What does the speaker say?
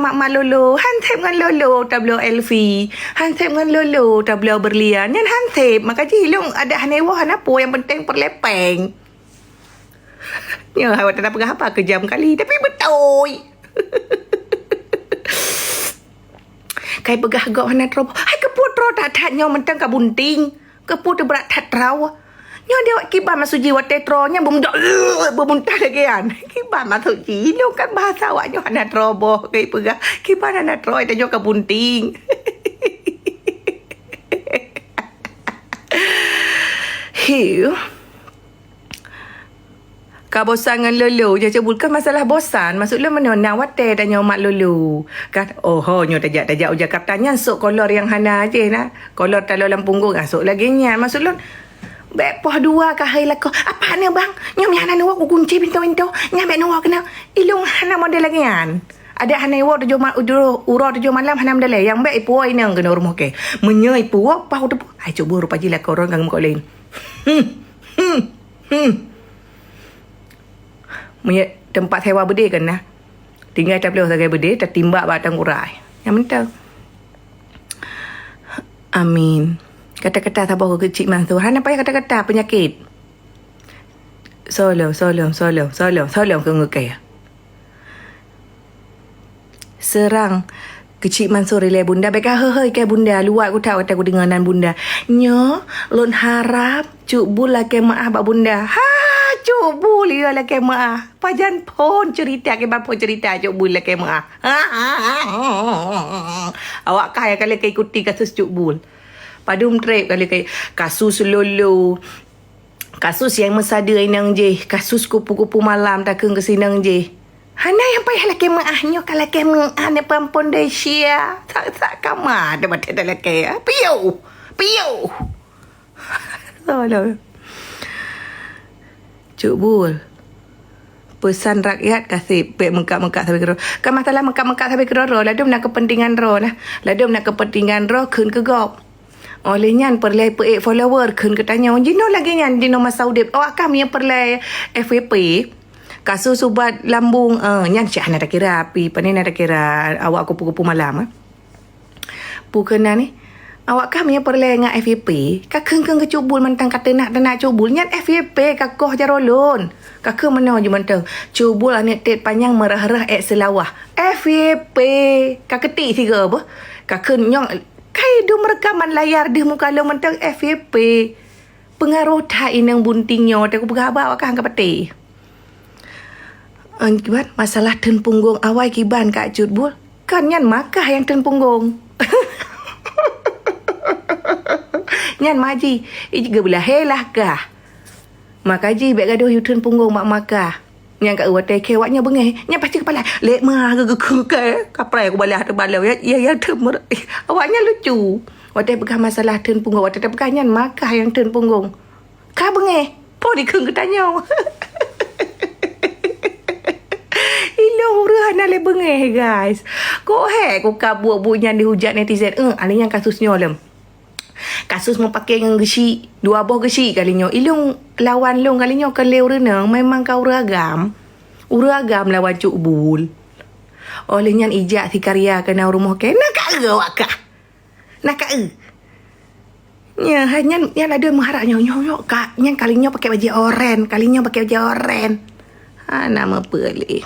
Mak mak lolo, hantep ngan lolo tablo elfi, hantep ngan lolo tablo berlian, yan hantep, maka jilong ada hanewah apa yang penting perlepeng. Ya, awak tak pernah apa kejam kali, tapi betul. Kai pegah gak hana trobo, hai keput ro tak nyo mentang ka bunting, keput berat tak raw. Nyo dia wak kibar masuk jiwa tetronya bermuntah lagi kan. Kibar masuk jiwa kan bahasa awaknya hana trobo, kai pegah kibar hana troy tak nyo ka bunting. Hiu. Kau bosan dengan lulu, dia cebulkan masalah bosan. Maksudnya mana nak wate dan nyomak lulu. Kan, oh nyo tajak ujar kaptanya sok kolor yang hana aja nak. Kolor talau dalam punggung, sok lagi nya. Maksudnya bepoh dua kahai lako. Apa ni bang? Nyom yang hana aku kunci pintu-pintu. Nyam nak kena ilung hana model lagi kan. Ada hana wak uro tujuh malam hana model yang baik ipu ini yang kena rumah ke. Menye ipu apa tu? Ai cuba rupa jila korang gang muka lain. Punya tempat sewa berde kan nah. Tinggal tak boleh sebagai berde tertimbak batang urai. Yang mentang. Amin. Kata-kata sabar kecil Mansur. Hana payah kata-kata penyakit. Solo ke ngekaya. Serang kecil Mansur ilai bunda. Baiklah hei ke bunda. Luar aku tahu kata aku dengaran bunda. Nyo, lon harap cuk bula ke maaf bak bunda. Cuk buli lah ke maaf. Pajan pun cerita ke bapa cerita cuk bul lah ke maaf. Awak kaya kali ke ikuti kasus cuk bul. Padum trip kali ke kasus lolo. Kasus yang mesada inang je. Kasus kupu-kupu malam takkan ke sinang je. Hana yang payah laki maahnya kalau laki maah ni perempuan Malaysia. Tak kamar ada mata dah laki. Piu. Tolong. Cuk bul. Pesan rakyat kasih pek mengkak-mengkak sampai keror. Kan masalah mengkak-mengkak sampai keror. Ladum nak kepentingan roh nah. Ladum nak kepentingan roh kun ke gop. Oleh nyan perlai pe follower kun ke tanya. Jino lagi nyan jino masa udip. Awak kami yang perlai FVP. Kasus ubat lambung. Nyan syah nak kira api. Panin nak kira awak kupu-kupu malam. Pukena ni. Awak kami yang perlai dengan FVP. Kakeng-keng kecubul mentang kata nak cubul. Nyan FVP kakoh jarolon. Kakeng mana je mentang. Cubul anak tet panjang merah-rah selawah. FVP. Kaketik siga apa? Kakeng nyong. Kai do merekaman layar di muka lo mentang FVP. Pengaruh tak inang buntingnya. Aku berkhabar awak kan kapati. Kiban masalah ten punggung awak kiban kak cubul. Kan nyan makah yang ten punggung. Nyan maji juga belah helah kah makaji baik gaduh yutun punggung mak makah nyan kat wate kewaknya bengeh nyan pasti kepala lek mah ke kaprai aku balah terbalau ya temer awaknya lucu wate pegang masalah ten punggung wate pegang nyan makah yang ten punggung ka bengeh po dikeng ketanya ilong urang le bengeh guys ko ko kabur bunyan dihujat netizen alih yang kasusnya lem kasus memakai dengan gesi dua buah gesi kalinya ilung lawan long kalinya keleu renang memang kau uragam lawan cuk bul oleh nyan ijak si karya kena rumah ke nak awak kah nak nya hanya yang ada mengharap nyok kak nyan kalinya pakai baju oren nama pelik